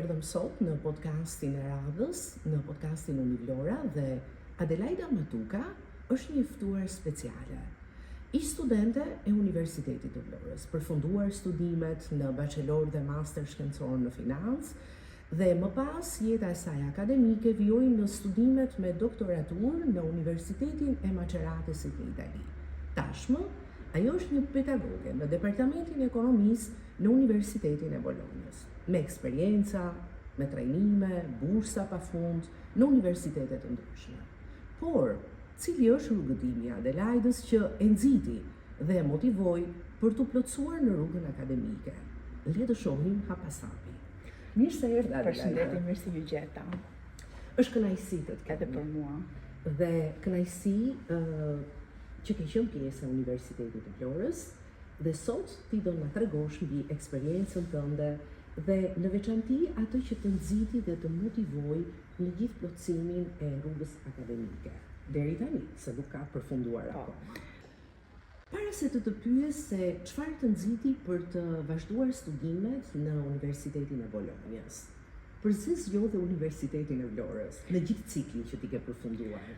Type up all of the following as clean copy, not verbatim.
erdhëm sot në podcastin e radhës, në podcastin Univlora dhe Adelaida Matuka është një ftuar speciale. Ish studente e Universitetit të Vlorës, përfunduar studimet në bachelor dhe master shkencor në financë dhe më pas jeta e saj akademike vijoi në studimet me doktoraturë në Universitetin e Maceratësit në Itali. Tashmë, ajo është një pedagoge në Departamentin e Ekonomisë në Universitetin e Bolonjës, me eksperjenca, me trajnime, bursa pafund në universitetet të ndryshme. Por, cili është rrugëtimi i Adelaidës që e nxiti dhe e motivoi për të plotësuar në rrugën akademike? Le të shohim hapasapi. Mirë se erdhe, Adelaida. Përshëndetje, mirë se ju gjeta. Është kënaqësi të të Edhe për mua. Dhe kënaqësi që ke qenë pjesë e Universitetit të Vlorës dhe sot ti do na tregosh mbi eksperiencën tënde dhe në veçanti atë që të nxiti dhe të motivoi në gjithë plotësimin e rrugës akademike. Deri tani, se nuk ka përfunduar akoma. Para se të pyes se çfarë të nxiti për të vazhduar studimet në Universitetin e Bolonjës, përse zgjodhe Universitetin e Vlorës në gjithë ciklin që ti ke përfunduar?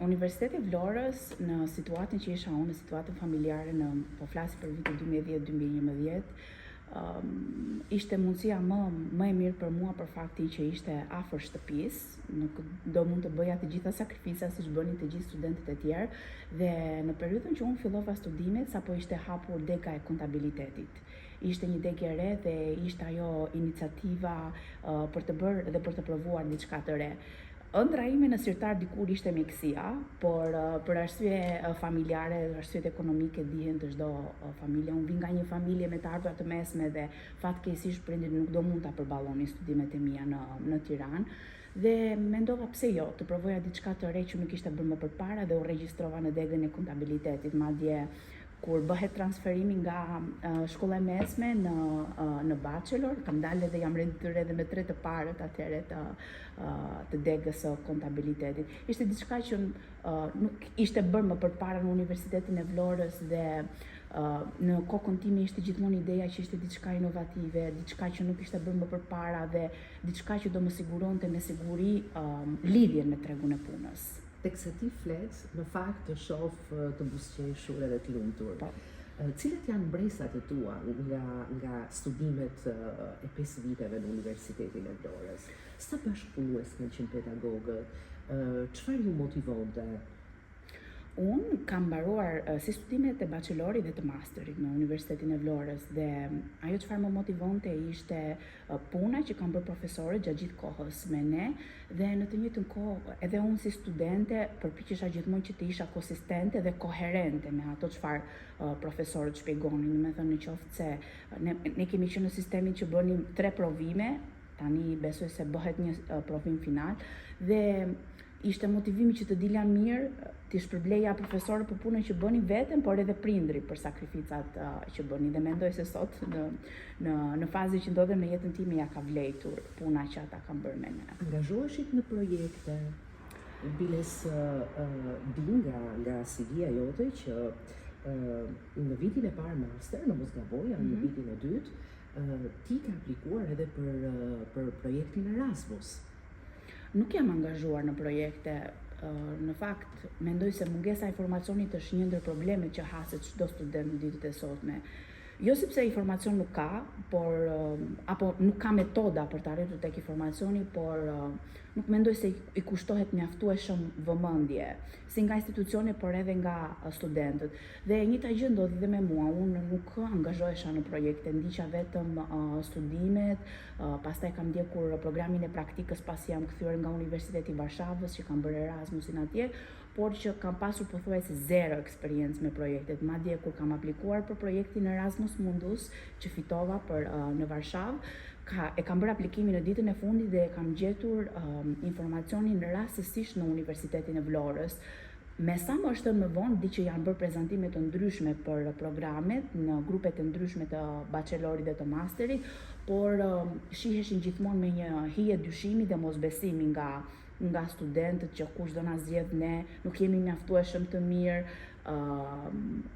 Universiteti i Vlorës, në situatën që isha unë, në situatën familjare, po flas për vitin 2010-2011, ishte mundësia më e mirë për mua për faktin që ishte afër shtëpisë, nuk do mund të bëja të gjitha sakrificat siç bënin të gjithë studentët e tjerë, dhe në periudhën që unë fillova studimet, sapo ishte hapur dega e kontabilitetit. Ishte një degë e re dhe ishte ajo iniciativa për të bërë dhe për të provuar diçka të re. Ëndra ime në sirtar dikur ishte mjekësia, por për arsye familjare dhe arsye ekonomike dihen të çdo familje. Unë vi nga një familje me të ardhura të mesme dhe fatkeqësisht prindrit nuk do mund ta përballonin studimet e mia në Tiranë. Dhe mendova pse jo, të provoja diçka të re që nuk ishte bërë më përpara dhe u regjistrova në degën e kontabilitetit. Madje kur bëhet transferimi nga shkolla e mesme në bachelor, kam dalë dhe jam renditur edhe në 3 të parët atëherë të degës së kontabilitetit. Ishte diçka që nuk ishte bërë më përpara në Universitetin e Vlorës dhe në kokën time ishte gjithmonë ideja që ishte diçka inovative, diçka që nuk ishte bërë më përpara dhe diçka që do më siguronte me siguri lidhjen me tregun e punës. Teksa ti flet, në fakt të shoh të buzëqeshur edhe të lumtur. Cilat janë mbresat e tua nga studimet e 5 viteve në Universitetin e Vlorës? Sa bashkëpunues kanë qenë pedagogët? Çfarë ju motivonte? Unë kam mbaruar si studimet e bachelorit dhe të masterit në Universitetin e Vlorës dhe ajo çfarë më motivonte ishte puna që kam bërë profesorët gjatë gjithë kohës me ne dhe në të njëjtën kohë edhe unë si studente përpiqesha gjithmonë që të isha konsistente dhe koherente me ato çfarë profesorët shpjegonin. Do të thënë nëse se ne kemi qenë në sistemin që bënim 3 provime, tani besoj se bëhet një provim final dhe ishte motivimi që të dilja mirë, të shpërbleja profesorët për punën që bënin veten, por edhe prindrit për sakrificat që bënin. Dhe mendoj se sot në fazën që ndodhem në jetën time ja ka vlerëtur puna që ata kanë bërë me ne. Angazhoheshit në projekte, biles di nga CV-ja jote që në vitin e parë master, në mos gaboja, në vitin e dytë, ti ka aplikuar edhe për projektin Erasmus. Nuk jam angazhuar në projekte. Në fakt, mendoj se mungesa e informacionit është një ndër problemet që haset çdo student në ditët e sotme. Jo sepse informacion nuk ka, apo nuk ka metoda për të arritur tek informacioni, por nuk mendoj se i kushtohet mjaftueshëm vëmendje, si nga institucione, por edhe nga studentët. Dhe njëjta gjë ndodhi dhe me mua. Unë nuk angazhohesha në projekte, ndiqja vetëm studimet, pastaj kam ndjekur programin e praktikës pasi jam kthyer nga Universiteti i Varshavës që kam bërë Erasmusin atje, por që kam pasur pothuajse zero eksperiencë me projektet. Madje kur kam aplikuar për projektin Erasmus Mundus që fitova në Varshavë, e kam bërë aplikimin në ditën e fundit dhe kam gjetur informacionin rastësisht në Universitetin e Vlorës. Me sa më është më vonë, di që janë bërë prezantime të ndryshme për programet në grupet të ndryshme të bachelorit dhe të masterit, por shiheshin gjithmonë me një hije dyshimi dhe mosbesimi nga nga studentët që kush do na zgjedh ne, nuk jemi mjaftueshëm të mirë,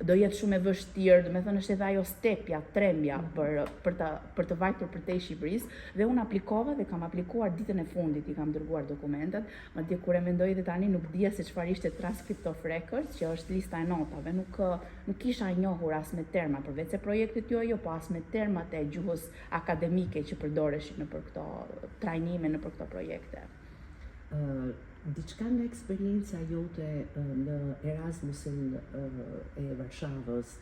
do jetë shumë e vështirë, do me thënë është edhe ajo stepja, trembja për të vajtur përtej Shqipërisë, dhe unë aplikova dhe kam aplikuar ditën e fundit, i kam dërguar dokumentet, madje kur e mendoj dhe tani nuk dija se çfarë ishte transcript of records, që është lista e notave, nuk kisha njohur as me terma përveç se projektit jo, po as me termat e gjuhës akademike që përdoreshin nëpër këto trajnime, nëpër këto projekte. Diçka nga eksperienca jote në Erasmusin e Varshavës,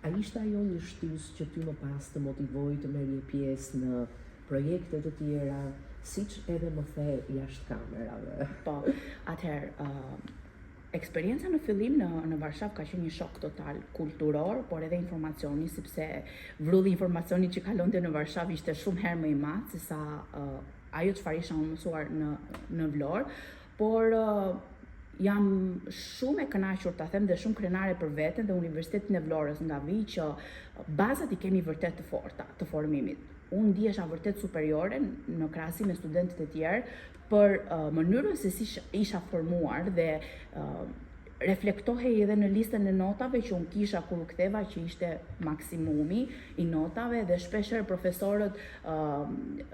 a ishte ajo një shtys që ty më pas të motivoi të merrje pjesë në projekte të tjera, siç edhe më the jashtë kamerave? Po, atëherë, eksperienca në fillim në Varshavë ka qenë një shok total kulturor, por edhe informacioni, sepse vrulli informacioni që kalonte në Varshavë ishte shumë herë më i madh se sa ajo çfarë isha unë mësuar në Vlorë, por jam shumë e kënaqur ta them dhe shumë krenare për veten dhe Universitetin e Vlorës nga vi që bazat i kemi vërtet të forta të formimit. Unë ndihesha vërtet superiore në krahasim me studentët e tjerë për mënyrën se si isha formuar dhe reflektohej edhe në listën e notave që unë kisha kur u ktheva, që ishte maksimumi i notave, dhe shpeshherë profesorët,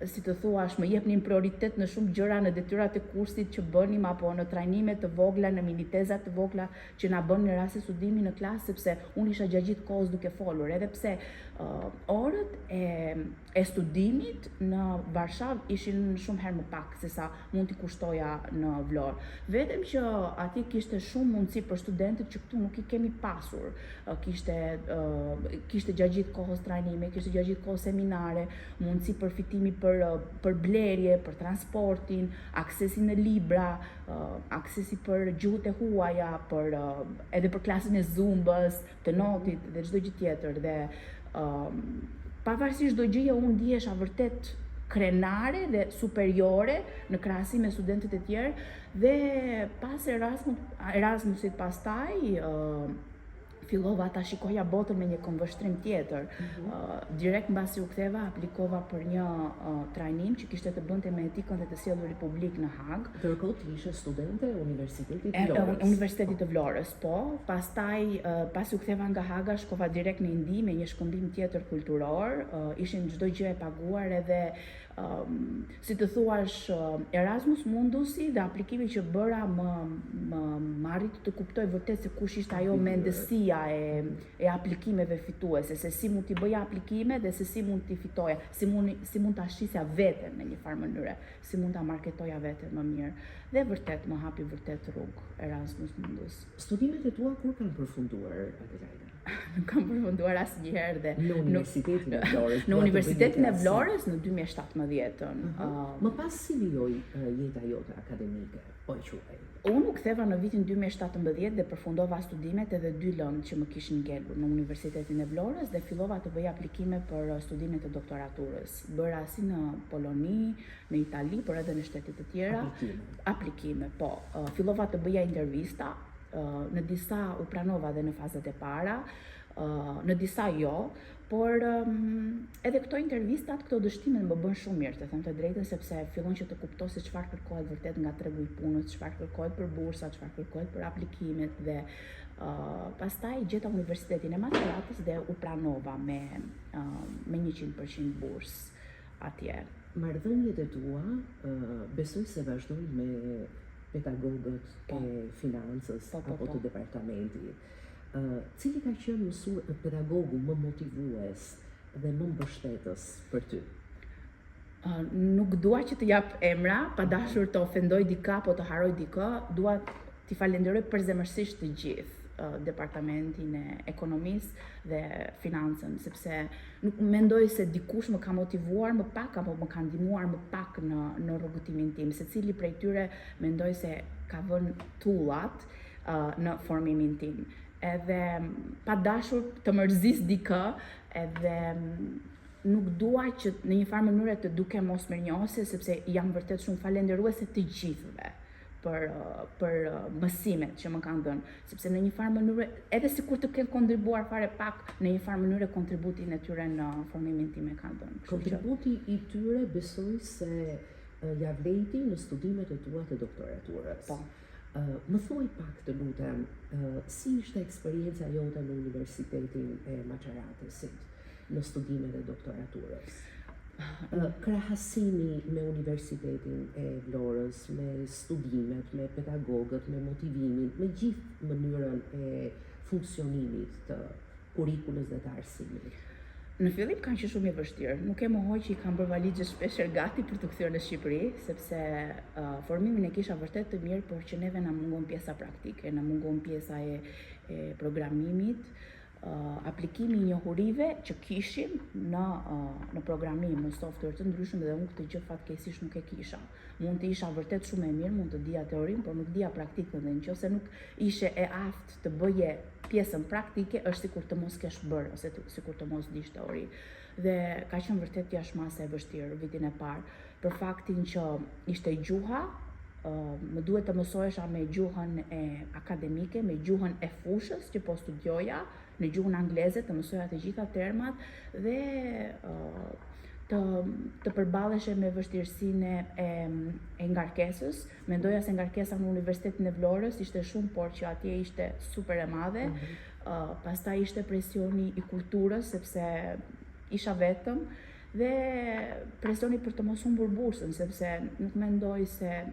si të thuash, më jepnin prioritet në shumë gjëra në detyrat e kursit që bënim, apo në trajnime të vogla, në minitezat të vogla që na bën në rast se studimi në klasë, sepse unë isha gjatë gjithë kohës duke folur, edhe pse orët e studimit në Varshavë ishin shumë herë më pak se sa mund t'i kushtoja në Vlorë. Vetëm që aty kishte shumë mundësi për studentët që këtu nuk i kemi pasur. Kishte gjatë gjithë kohës trajnime, kishte gjatë gjithë kohës seminare, mundësi përfitimi për blerje, për transportin, aksesi në libra, aksesi për gjuhët e huaja, edhe për klasën e zumbës, të notit dhe çdo gjë tjetër. Dhe pavarësisht çdo gjëje unë ndihesha vërtet krenare dhe superiore në krahasim me studentët e tjerë, dhe pas Erasmusit pastaj fillova ta shikoja botën me një këmbvështrim tjetër. Direkt mbasi u ktheva, aplikova për një trajnim që kishte të bënte me etikën dhe të sjellur publik në Hagë. Ndërkohë ti ishe studente e Universitetit të Vlorës. Universitetit të Vlorës, po. Pastaj, pasi u ktheva nga Haga, shkova direkt në Indi me një shkëmbim tjetër kulturor. Ishin çdo gjë e paguar, edhe si të thuash, Erasmus Mundusi dhe aplikimi që bëra më arriti të kuptoj vërtet se kush ishte ajo mendësia e aplikimeve fituese, se si mund t'i bëja aplikime dhe se si mund t'i fitoja, si mund t'a shqisja veten në një farë mënyre, si mund t'a marketoja veten më mirë. Dhe vërtet më hapi vërtet rrugë Erasmus Mundus. Studimet e tua kur kanë përfunduar, Adelaida? Nuk kam përfunduar asnjëherë dhe në Universitetin e Vlorës. Në Universitetin e Vlorës në 2017. Më pas si vijoi jeta jote akademike, po e quaj? Unë u ktheva në vitin 2017 dhe përfundova studimet edhe 2 lëndë që më kishin ngelur në Universitetin e Vlorës dhe fillova të bëj aplikime për studimet e doktoraturës. Bëra si në Poloni, në Itali, por edhe në shtete të tjera. Aplikime, po. Fillova të bëja intervista. Në disa u pranova dhe në fazat e para, në disa jo, por edhe këto intervistat, këto dështimet më bën shumë mirë, të them të drejtën, sepse fillon që të kuptoj se çfarë kërkohet vërtet nga tregu i punës, çfarë kërkohet për bursa, çfarë kërkohet për aplikimet, dhe pastaj gjeta Universitetin e Maceratës dhe u pranova me 100% bursë atje. Marrëdhëniet e tua, besoj se vazhdojnë me pedagogët e financës apo të departamentit. Cili ka qenë pedagogu më motivues dhe më mbështetës për ty? Nuk dua që të jap emra, pa dashur të ofendoj dika apo të haroj dikë, dua t'i falenderoj përzemërsisht të gjithë departamentin e ekonomisë dhe financën, sepse nuk mendoj se dikush më ka motivuar më pak apo më ka ndihmuar më pak në rrugëtimin tim. Secili prej tyre mendoj se ka vënë tullat në formimin tim. Edhe pa dashur të mërzis dikë, edhe nuk dua që në një farë mënyrë të duke mos mirënjohëse, sepse jam vërtet shumë falenderuese të gjithëve për mësimet që më kanë dhënë, sepse në një farë mënyrë, edhe sikur të kenë kontribuar fare pak, në një farë mënyrë kontributin e tyre në formimin tim e kanë dhënë. Kontributi i tyre besoj se ja vlejti në studimet e tua të doktoraturës. Po. Më thuaj pak të lutem, si ishte eksperienca jote në Universitetin e Maçaratësit në studimet e doktoraturës? Krahasimi me Universitetin e Vlorës, me studimet, me pedagogët, me motivimin, me gjithë mënyrën e funksionimit të kurrikulës dhe të arsimit. Në fillim kanë qenë shumë i vështirë. Nuk e mohoj që i kam bërë valixhe shpeshherë gati për të kthyer në Shqipëri, sepse formimin e kisha vërtet të mirë, por që neve na mungon pjesa praktike, na mungon pjesa e programimit, aplikimi i njohurive që kishim në programim, në software të ndryshëm dhe unë këtë gjë fatkeqësisht nuk e kisha. Mund të isha vërtet shumë e mirë, mund të dija teorinë, por nuk dija praktikën dhe nëse nuk ishe e aftë të bëje pjesën praktike, është sikur të mos kesh bërë ose sikur të mos dish teori. Dhe ka qenë vërtet jashtëmase e vështirë vitin e parë, për faktin që ishte gjuha, më duhet të mësohesha me gjuhën e akademike, me gjuhën e fushës që po studioja, në gjuhën angleze të mësoja të gjitha termat dhe të përballeshe me vështirësinë e ngarkesës. Mendoja se ngarkesa në Universitetin e Vlorës ishte shumë, por që atje ishte super e madhe. Pastaj ishte presioni i kulturës, sepse isha vetëm, dhe presioni për të mos humbur bursën, sepse nuk mendoj se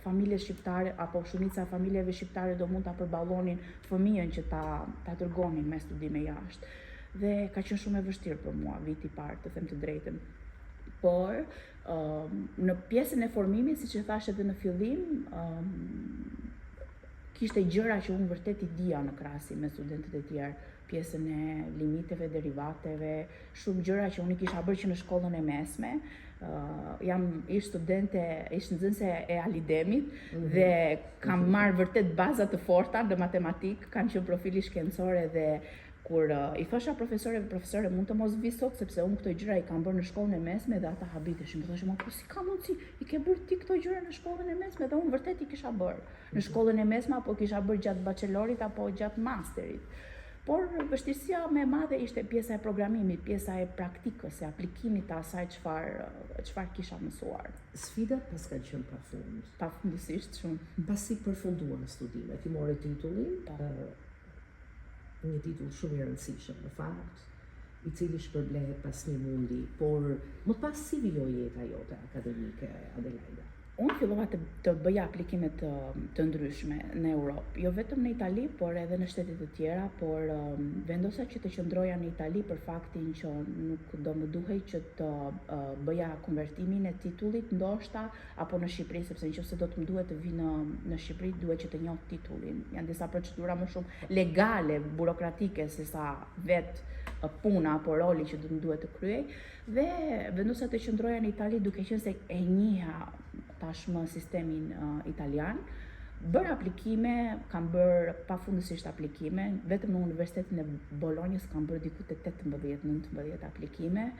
familje shqiptare apo shumica familjeve shqiptare do mund ta përballonin fëmijën që ta dërgonin me studime jashtë. Dhe ka qenë shumë e vështirë për mua viti i parë, të them të drejtën. Por në pjesën e formimit, siç e thash edhe në fillim, kishte gjëra që unë vërtet i dija në krahasim me studentët e tjerë, pjesën e limiteve, derivateve, shumë gjëra që unë i kisha bërë që në shkollën e mesme. Ish nxënëse e Alidemit dhe kam marrë vërtet baza të forta në matematikë, kam qenë profili shkencore dhe kur i thosha profesore mund të mos vi sot sepse unë këto gjëra i kam bërë në shkollën e mesme dhe ata habiteshin. Më thoshin, po si ka mundsi, i ke bërë ti këto gjëra në shkollën e mesme? Dhe unë vërtet i kisha bërë në shkollën e mesme, apo kisha bërë gjatë bachelorit apo gjatë masterit. Por vështirësia më e madhe ishte pjesa e programimit, pjesa e praktikës, e aplikimit të asaj çfarë kisha mësuar. Sfidat pas kanë qenë pafund. Pafundësisht shumë. Pasi përfunduan studimet, i morë titullin, një titull shumë i rëndësishëm në fakt, i cili shpërblehet pas një mundi, por më pas si vijoi jeta jote akademike, Adelaida? Unë fillova të bëja aplikime të ndryshme në Europë, jo vetëm në Itali, por edhe në shtetet e tjera, por vendosa që të qëndroja në Itali për faktin që nuk do më duhej që të bëja konvertimin e titullit ndoshta apo në Shqipëri, sepse nëse do të më duhet të vi në Shqipëri, duhet që të njoh titullin. Janë disa procedura më shumë legale, burokratike, se sa vetë puna apo roli që do të duhet të kryej, dhe vendosa të qëndroja në Itali duke qenë se e njiha tashmë sistemin italian. Bërë aplikime, kam bërë pafundësisht aplikime, vetëm në Universitetin e Bolonjës kam bërë diku te 18-19 aplikime,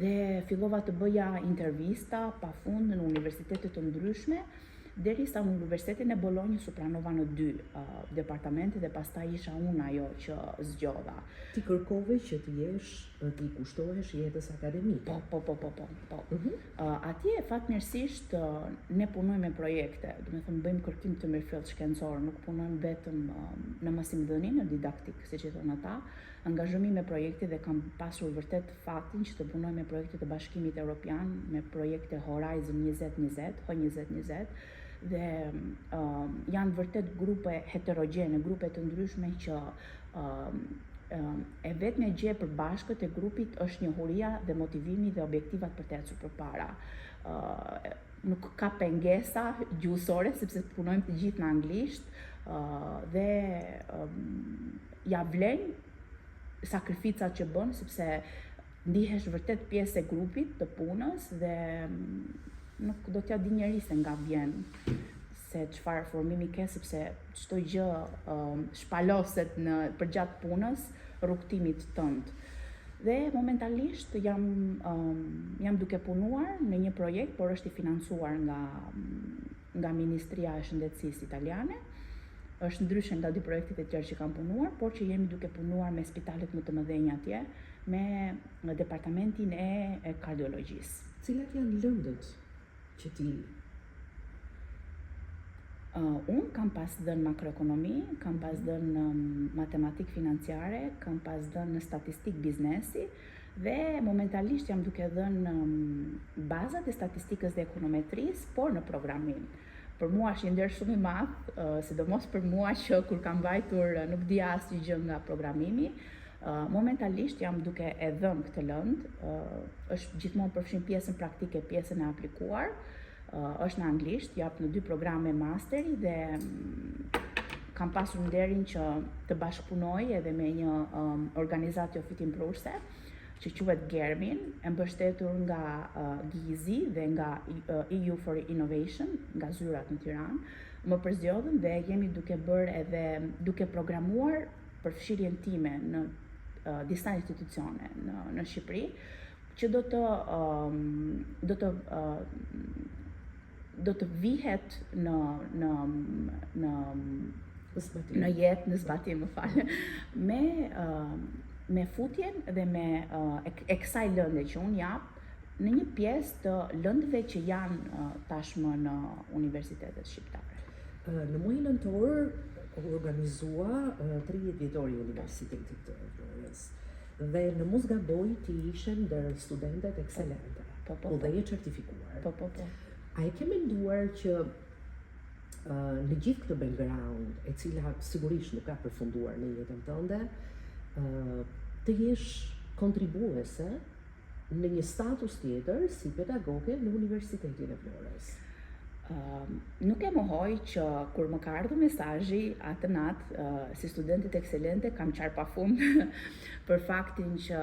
dhe fillova të bëja intervista pafund në universitete të ndryshme, derisa në Universitetin e Bolonjës u pranova në 2 departamente dhe pastaj isha unë ajo që zgjodha. Ti kërkove që ti kushtohesh jetës akademike. Po. Atje fatmirësisht ne punojmë me projekte, do të thënë bëjmë kërkim të mirëfill shkencor, nuk punojmë vetëm në masimdhënie, në didaktik, siç e thonë ata, angazhimi me projekte, dhe kam pasur vërtet fatin që të punoj me projekte të Bashkimit Evropian, me projekte Horizon 2020, H2020, dhe janë vërtet grupe heterogjene, grupe të ndryshme që e vetmja gjë e përbashkët e grupit është njohuria dhe motivimi dhe objektivat për të ecur përpara. Nuk ka pengesa gjuhësore sepse punojmë të gjithë në anglisht, dhe ja vlen sakrificat që bën, sepse ndihesh vërtet pjesë e grupit të punës dhe nuk do t'ja di njeri se nga vjen, se çfarë formimi ke, sepse çdo gjë shpaloset përgjatë punës, rrugtimit tënd. Dhe momentalisht jam duke punuar në një projekt, por është i financuar nga Ministria e Shëndetësisë italiane. Është ndryshe nga 2 projektet e tjerë që kam punuar, por që jemi duke punuar me spitalet më të mëdhenj atje, me departamentin e kardiologjisë. Cilat janë lëndët që ti Unë kam pas dhënë makroekonomi, kam pas dhënë matematik financiare, kam pas dhënë statistik biznesi dhe momentalisht jam duke dhënë bazat e statistikës dhe ekonometrisë, por në programim. Për mua është një nder shumë i madh, sidomos për mua që kur kam mbajtur nuk di asnjë gjë nga programimi. Momentalisht jam duke e dhënë këtë lëndë, është gjithmonë përfshin pjesën praktike, pjesën e aplikuar. Është në anglisht, jap në 2 programe masteri dhe kam pasur nderin që të bashkëpunoj edhe me një organizatë ofitimprurse që quhet Germin, e mbështetur nga GIZ dhe nga EU for Innovation, nga zyrat në Tiranë, më përzgjodhën dhe jemi duke bërë edhe duke programuar përfshirjen time në disa institucione në Shqipëri, që do të vihet në jetë, në zbatim, më falë, me futjen dhe me e kësaj lënde që unë jap në një pjesë të lëndëve që janë tashmë në universitetet shqiptare. Në muajin nëntor organizua 30 vjetori i Universitetit të Vlorës dhe në mos gaboj ti ishe ndër studentet ekselente, dhe je certifikuar. A e ke menduar që në gjithë këtë background, e cila sigurisht nuk ka përfunduar në jetën tënde, të jesh kontribuese në një status tjetër si pedagoge në Universitetin e Vlorës? Nuk e mohoj që kur më ka ardhur mesazhi atë natë, si studentit ekselente, kam qarë pafund për faktin që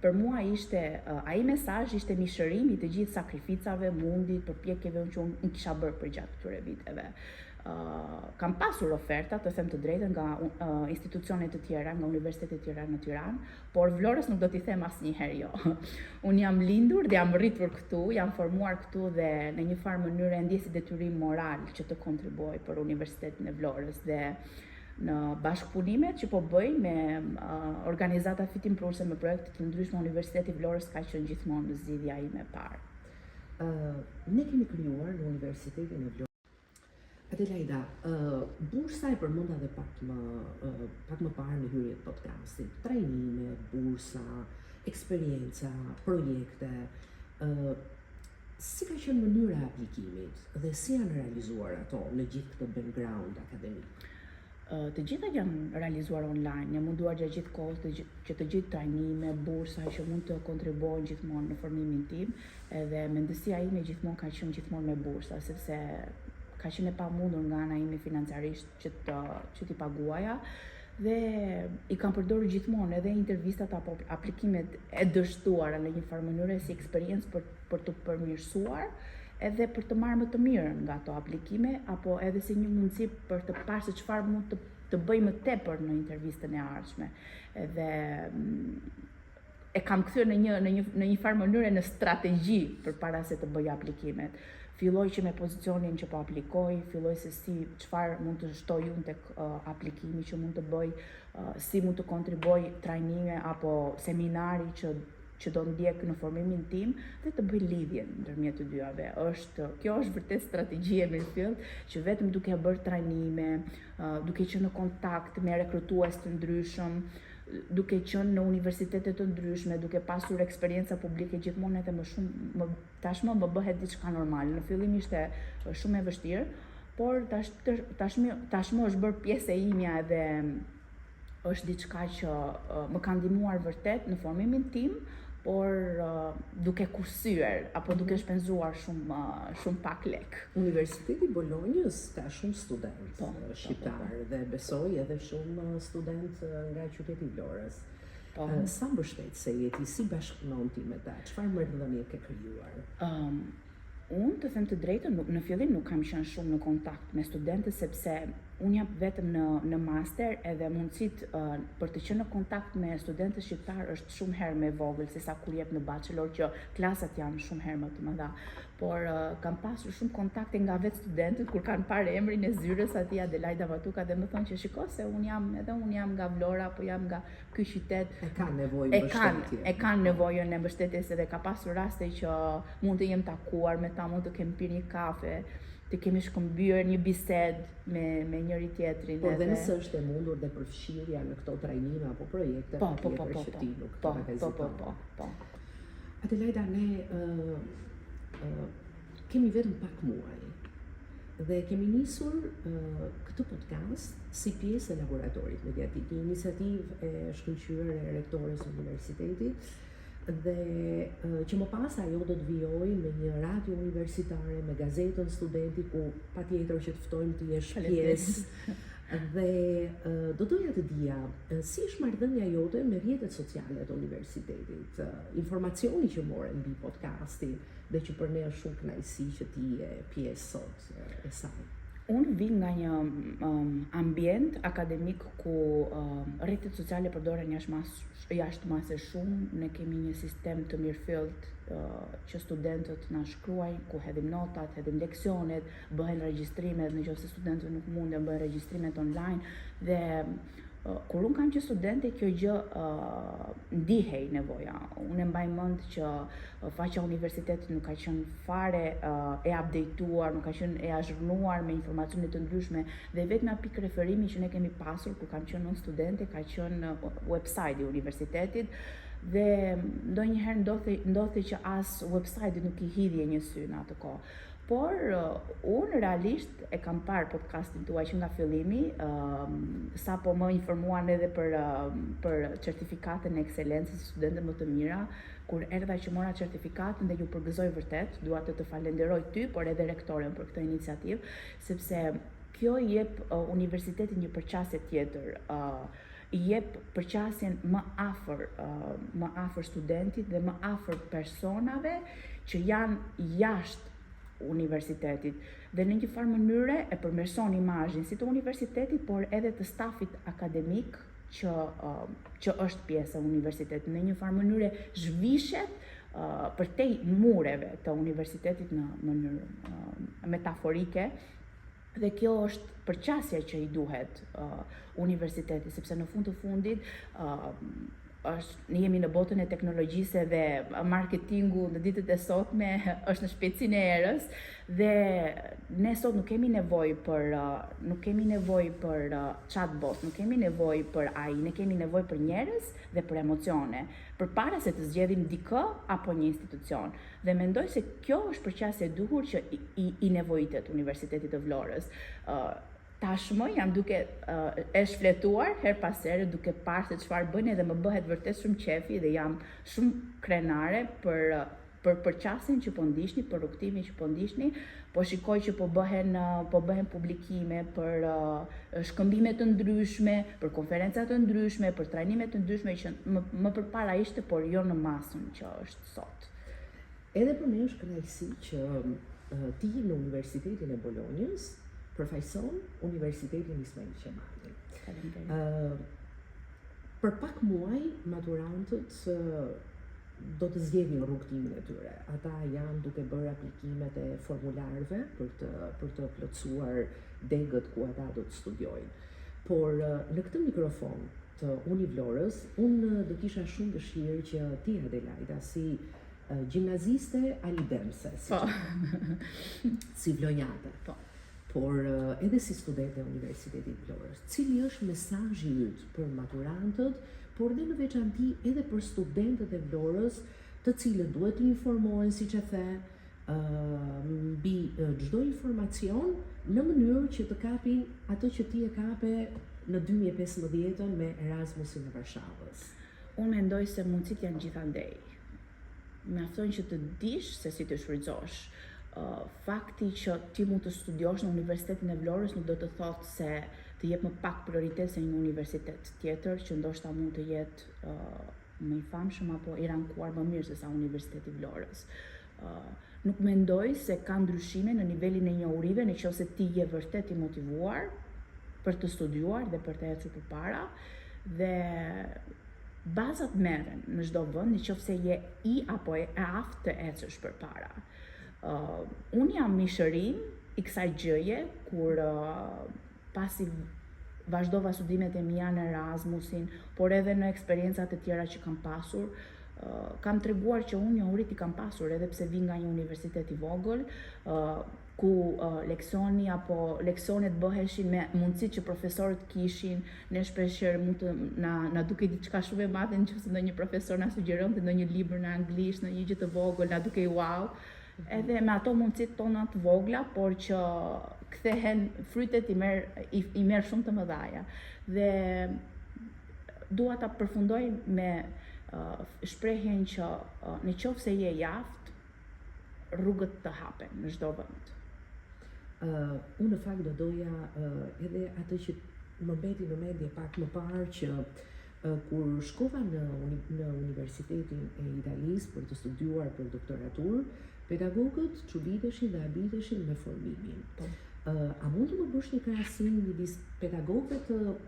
për mua ai mesazh ishte mishërim i të gjithë sakrificave, mundit, përpjekjeve që unë kisha bërë për gjatë këtyre viteve. Kam pasur oferta, të them të drejtën, nga institucione të tjera, nga universitetet të tjera në Tiranë, por Vlorës nuk do t'i them asnjëherë jo. Unë jam lindur dhe jam rritur këtu, jam formuar këtu dhe në një farë mënyrë ndjej si detyrim moral që të kontribuoj për Universitetin e Vlorës dhe në bashkëpunimet që po bëj me organizata fitimprurse, me projekte të ndryshme, Universiteti i Vlorës ka qenë gjithmonë zgjidhja ime e parë. Ne kemi krijuar në Universitetin e Vlorës. Adelaida, bursa e përmenda dhe pak më parë në hyrjet podcastit. Trajnime, bursa, eksperienca, projekte. Si ka qenë mënyra e aplikimit dhe si janë realizuar ato në gjithë këtë background akademik? Të gjitha janë realizuar online, jam munduar gjatë gjithë kohës që të gjithë trajnime, bursa që mund të kontribuojnë gjithmonë në formimin tim, edhe mendësia ime gjithmonë ka qenë gjithmonë me bursa, sepse ka qenë e pamundur nga ana ime financiarisht që t'i paguaja dhe i kam përdorur gjithmonë edhe intervistat apo aplikimet e dështuara në një farë mënyre si eksperiencë për të përmirësuar edhe për të marrë më të mirën nga ato aplikime, apo edhe si një mundësi për të parë se çfarë mund të bëj më tepër në intervistën e ardhshme. Edhe e kam kthyer në një farë mënyre në strategji përpara se të bëj aplikimet. Filloj që me pozicionin që po aplikoj, filloj se çfarë mund të shtoj unë tek aplikimi që mund të bëj, si mund të kontribuoj trajnime apo seminari që do ndjek në formimin tim dhe të bëj lidhjen ndërmjet të dyave. Kjo është vërtet strategji e mirëfillt që vetëm duke bërë trajnime, duke qenë në kontakt me rekrutues të ndryshëm, duke qenë në universitete të ndryshme, duke pasur eksperjenca publike gjithmonë edhe tashmë më bëhet diçka normale. Në fillim ishte shumë e vështirë, por tashmë është bërë pjesë e imja edhe është diçka që më ka ndihmuar vërtet në formimin tim, por duke kursyer apo duke shpenzuar shumë pak lek. Universiteti i Bolonjës ka shumë student shqiptar dhe besoj edhe shumë student nga qyteti i Vlorës. Sa mbështetëse je ti, si bashkëpunon ti me ta? Çfarë marrëdhënie ke krijuar? Unë të them të drejtën, në fillim nuk kam qenë shumë në kontakt me studentët sepse unë jam vetëm në master edhe mundësit për të qenë në kontakt me studentët shqiptar është shumë herë më e vogël se sa kur jep në bachelor që klasat janë shumë herë më të mëdha. Por kam pasur shumë kontakte nga vetë studentët kur kanë parë emrin e zyrës aty Adelaida Matuka dhe më thonë që shiko se unë jam nga Vlora, po jam nga ky qytet. E kanë nevojë mbështetje. E kanë nevojën e mbështetjes dhe ka pasur raste që mund të jem takuar me ta, mund të kemi pirë një kafe, të kemi shkëmbyer një bisedë me njëri tjetrin. Por dhe nëse është e mundur dhe përfshirja në këto trajnime apo projekte që ti nuk të heziton. Po. Adelaida, ne kemi vetëm pak muaj dhe kemi nisur këtë podcast si pjesë e laboratorit mediatik, një iniciativë e shkëlqyer e rektores së universitetit dhe që më pas ajo do të vijojë me një radio universitare, me gazetën Studenti, ku patjetër që të ftojmë të jesh pjesë. Dhe do doja të dija, si është marrëdhënia jote me rrjetet sociale të universitetit, informacioni që more mbi podcasti dhe që për ne është shumë kënaqësi që ti je pjesë sot e saj. Unë vi nga një ambient akademik ku rrjetet sociale përdoren jashtë mase shumë. Ne kemi një sistem të mirëfillt që studentët na shkruajnë, ku hedhim notat, hedhim leksionet, bëhen regjistrimet, nëse studentët nuk munden bëhen regjistrimet online dhe kur unë kam që studente, kjo gjë ndihej nevoja. Unë e mbaj mend që faqja universitetit nuk ka qenë fare e updateuar, nuk ka qenë e azhurnuar me informacione të ndryshme dhe vetëm pikë referimi që ne kemi pasur kur kam qenë unë studente ka qenë website i universitetit dhe ndonjëherë ndodhte që as website nuk i hidhje një sy në atë kohë. Por unë realisht e kam parë podcastin tuaj që nga fillimi, sa po më informuan edhe për certifikatën e ekselencës si studente më të mira, kur erdha që mora certifikatën dhe ju përgëzoj vërtet, dua të falenderoj ty, por edhe rektoren për këtë iniciativë, sepse kjo i jep universitetit një përqasje tjetër, i jep përqasjen më afër studentit dhe më afër personave që janë jashtë universitetit dhe në një farë mënyre e përmirëson imazhin si të universitetit por edhe të stafit akademik që është pjesë e universitetit. Në një farë mënyre zhvishet përtej mureve të universitetit në mënyrë metaforike dhe kjo është përqasja që i duhet universitetit, sepse në fund të fundit ne jemi në botën e teknologjisë dhe marketingu në ditët e sotme është në shpejtësinë e erës dhe ne sot nuk kemi nevojë për chatbot, nuk kemi nevojë për AI, ne kemi nevojë për njerëz dhe për emocione, përpara se të zgjedhim dikë apo një institucion. Dhe mendoj se kjo është përqasje e duhur që i nevojitet Universitetit të Vlorës. Tashmë jam duke e shfletuar her pas here duke parë se çfarë bëjnë dhe më bëhet vërtet shumë qefi dhe jam shumë krenare për përqasjen që po ndiqni, për rrugtimin që po ndiqni, po shikoj që po bëhen publikime për shkëmbime të ndryshme, për konferenca të ndryshme, për trajnime të ndryshme që më përpara ishte, por jo në masën që është sot. Edhe për ne është kënaqësi që ti në Universitetin e Bolonjës përfaqëson Universitetin Ismail Qemali. Për pak muaj maturantët do të zgjedhin rrugtimin e tyre. Ata janë duke bërë aplikimet e formularëve për të plotësuar degët ku ata do të studiojnë. Por në këtë mikrofon të Univlorës, unë do kisha shumë dëshirë që ti Adelaida si gjimnaziste alibemse, si vlonjate. Por edhe si studente e Universitetit Vlorës, cili është mesazhi yt për maturantët, por dhe në veçanti edhe për studentët e Vlorës, të cilët duhet të informohen, siç e the, mbi çdo informacion në mënyrë që të kapin atë që ti e kape në 2015 me Erasmusin e Varshavës. Unë mendoj se mundësit janë gjithandej. Mjafton që të dish se si të shfrytëzosh. Fakti që ti mund të studiosh në Universitetin e Vlorës nuk do të thotë se të jep më pak prioritet se një universitet tjetër që ndoshta mund të jetë më i famshëm apo i rankuar më mirë se sa Universiteti i Vlorës. Nuk mendoj se ka ndryshime në nivelin e njohurive nëse ti je vërtet i motivuar për të studiuar dhe për të ecur përpara, dhe bazat merren në çdo vend, nëse je i apo e aftë të ecësh përpara. Unë jam mishërim i kësaj gjëje kur pasi vazhdova studimet e mia në Erasmusin, por edhe në eksperiencat e tjera që kam pasur, kam treguar që unë njohurit i kam pasur edhe pse vi nga një universitet i vogël, ku leksioni apo leksionet bëheshin me mundësitë që profesorët kishin, ne shpeshherë mund të na dukej diçka shumë e madhe nëse ndonjë profesor na sugjeronte ndonjë libër në anglisht, ndonjë gjë të vogël, na dukej wow. Edhe me ato mundësitë tona të vogla, por që kthehen frytet i merr shumë të mëdhaja. Dhe dua ta përfundoj me shprehjen që në qoftë se je i aftë, rrugët të hapen në çdo vend. Unë në fakt do doja edhe atë që më mbeti në mendje pak më parë që kur shkova në Universitetin e Italisë për të studiuar për doktoraturë, pedagogët çuditeshin dhe habiteshin me formimin. A mund të më bësh një krahasim midis pedagogëve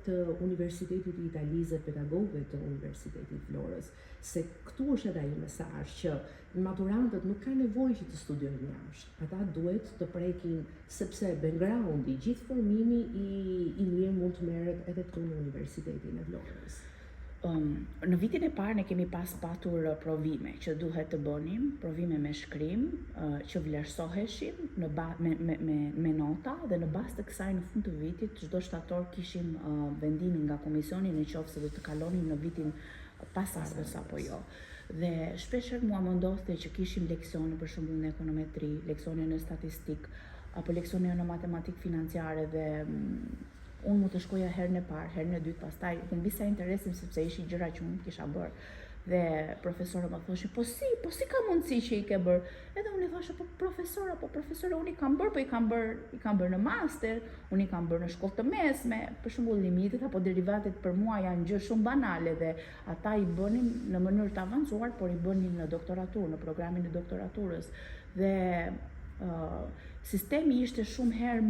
të Universitetit të Italisë dhe pedagogëve të Universitetit Florës, se këtu është edhe ai mesazh që maturantët nuk kanë nevojë që të studiojnë jashtë. Ata duhet të prekin sepse backgroundi, gjithë formimi i mirë mund të merret edhe këtu në Universitetin e Florës. Në vitin e parë ne kemi patur provime që duhet të bënim, provime me shkrim, që vlerësoheshin me nota, dhe në bazë të kësaj në fund të vitit çdo shtator kishim vendimin nga komisioni në qoftë se do të kalonim në vitin pasardhës apo jo. Dhe shpeshherë mua më ndodhte që kishim leksione për shembull në ekonometri, leksione në statistik, apo leksione në matematikë financiare, dhe unë mund të shkoja herën e parë, herën e dytë, pastaj humbisa interesin sepse ishin gjëra që unë kisha bërë. Dhe profesorët më thoshin, po si ka mundësi që i ke bërë? Edhe unë i thosha, po profesore, unë i kam bërë, po i kam bërë në master, unë i kam bërë në shkollë të mesme, për shembull limitet apo derivatet për mua janë gjë shumë banale dhe ata i bënin në mënyrë të avancuar, por i bënin në doktoraturë, në programin e doktoraturës. Dhe sistemi ishte shumë herë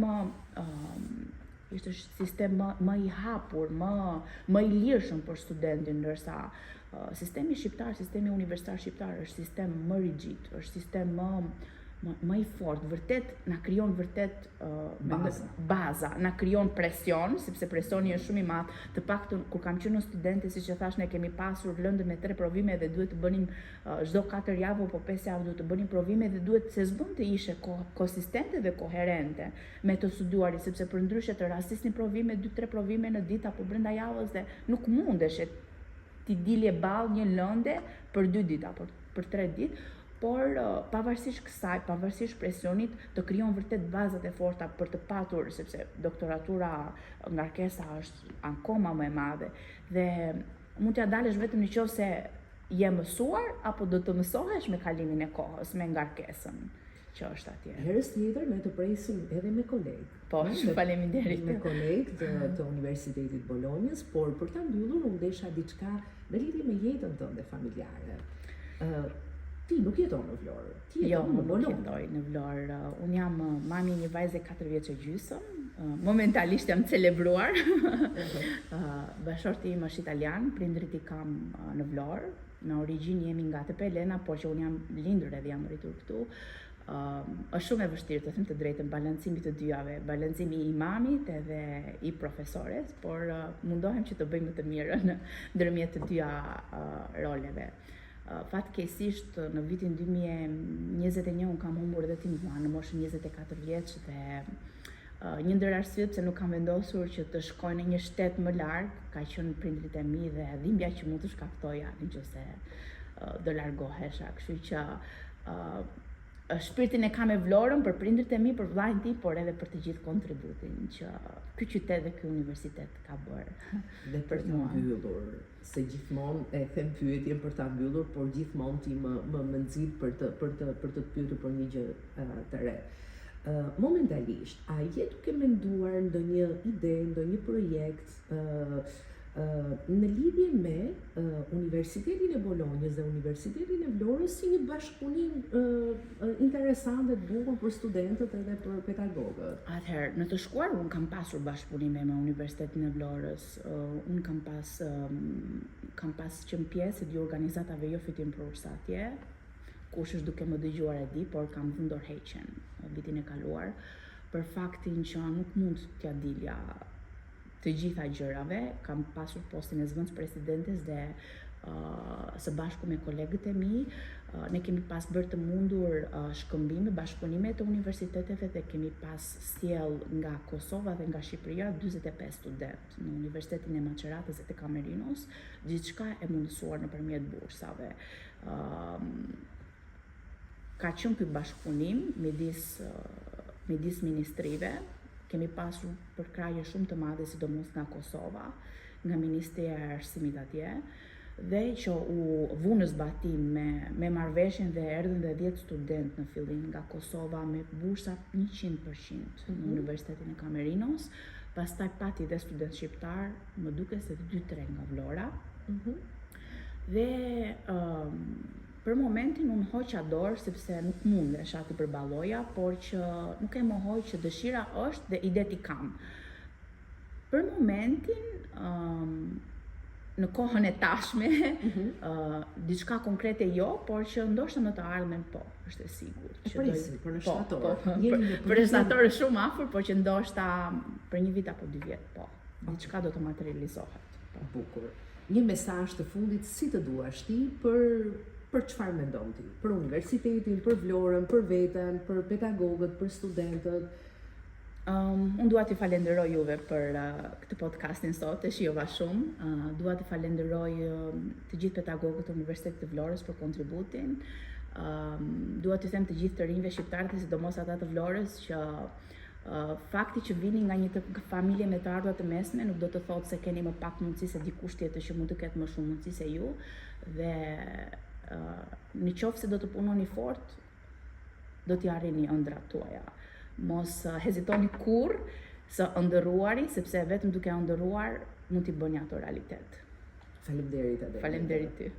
ishte sistem më i hapur, më i lirshëm për studentin, ndërsa sistemi shqiptar, sistemi universitar shqiptar është sistem më rigjid, është sistem më i fortë, vërtet na krijon vërtet baza, na krijon presion, sepse presioni është shumë i madh. Të paktën kur kam qenë studente, siç e thash, ne kemi pasur lëndë me 3 provime dhe duhet të bënim çdo 4 javë apo 5 javë duhet të bënim provime, dhe duhet se s'bën të ishe konsistente dhe koherente me të studiuarit, sepse përndryshe të rastisnin provime 2-3 provime në ditë apo brenda javës dhe nuk mundesh ti dilje ballë një lënde për 2 ditë apo për 3 ditë. Por pavarësisht kësaj, pavarësisht presionit, të krijon vërtet bazat e forta për të patur, sepse doktoratura, ngarkesa është akoma më e madhe dhe mund t'ja dalësh vetëm nëse je mësuar apo do të mësohesh me kalimin e kohës, me ngarkesën që është atje. Herës tjetër ne të presim edhe me kolegë. Po, shumë faleminderit. Me kolegë të Universitetit Bolonjës, por për ta mbyllur unë desha diçka në lidhje me jetën tënde familjare. Ti nuk jeton në Vlorë. Jo, nuk jetoj në Vlorë. Unë jam mami një vajze 4 vjeç e gjysmë. Momentalisht jam celebruar. Bashorti im është italian, prindrit i kam në Vlorë. Në origjinë jemi nga Tepelena, por që unë jam lindur edhe jam rritur këtu. Është shumë e vështirë të them të drejtën balancimi të dyjave, balancimi i mamit edhe i profesores, por mundohem që të bëjmë të mirën ndërmjet të dyja roleve. Fatkeqësisht në vitin 2021 unë kam humbur edhe tim në moshën 24 vjeç dhe një ndër arsyet pse nuk kam vendosur që të shkoj në një shtet më larg ka qenë prindrit e mi dhe dhimbja që mund të shkaktoja nëse do largohesha, kështu që shpirtin e kam e Vlorën për prindrit e mi, për vllajin tim, por edhe për të gjithë kontributin që ky qytet dhe ky universitet ka bërë. Dhe për të mbyllur, se gjithmonë e them pyetjen për ta mbyllur, por gjithmonë ti më nxit për të pyetur për një gjë të re. Momentalisht, a je duke menduar ndonjë ide, ndonjë projekt në lidhje me Universitetin e Bolonjës dhe Universitetin e Vlorës si një bashkëpunim interesante të bukur për studentët edhe për pedagogët. Atëherë, në të shkuar unë kam pasur bashkëpunime me Universitetin e Vlorës. Unë kam pas qenë pjesë e dy organizatave jo fitimprurës atje. Kush është duke më dëgjuar e di, por kam vënë dorëheqjen vitin e kaluar për faktin që nuk mund t'ja dilja të gjitha gjërave. Kam pasur postin e zëvendës presidentes dhe së bashku me kolegët e mi, ne kemi pas bërë të mundur shkëmbime, bashkëpunime të universiteteve dhe kemi pas sjell nga Kosova dhe nga Shqipëria 45 student në Universitetin e Maceratës dhe të Kamerinos, gjithçka e mundësuar nëpërmjet bursave. Ka qenë ky bashkëpunim midis ministrive. Kemi pasur përkrahje shumë të madhe, sidomos nga Kosova, nga Ministria e Arsimit atje, dhe që u vu në zbatim me marrëveshjen dhe erdhën dhe 10 student në fillim nga Kosova me bursa 100% në Universitetin e Kamerinos, pastaj pati dhe student shqiptar, më duket se 2-3 nga Vlora. Dhe për momentin unë hoqa dorë sepse nuk mundesh aty përballoja, por që nuk e mohoj që dëshira është dhe idet i kam. Për momentin, në kohën e tashme, diçka konkrete jo, por që ndoshta në të ardhmen po, është e sigurt. Për në shtator. Për në shtator është shumë afër, por që ndoshta për 1 vit apo 2 vjet po. Diçka do të materializohet. Bukur. Një mesazh të fundit si të duash ti për çfarë mendon ti? Për universitetin, për Vlorën, për veten, për pedagogët, për studentët? Unë dua t'i falenderoj juve për këtë podcastin sot, e shijova shumë. Dua t'i falenderoj të gjithë pedagogët të Universitetit të Vlorës për kontributin. Dua t'i them të gjithë të rinjve shqiptarë, sidomos ata të Vlorës, që fakti që vini nga një familje me të ardhurat të mesme nuk do të thotë se keni më pak mundësi se dikush tjetër që mund të ketë më shumë mundësi se ju, dhe në qoftë se do të punoni fort, do t'i arrini ëndrat tuaja. Mos hezitoni kurrë së ëndërruari, sepse vetëm duke ëndërruar mund t'i bëni ato realitet. Faleminderit. Faleminderit ty.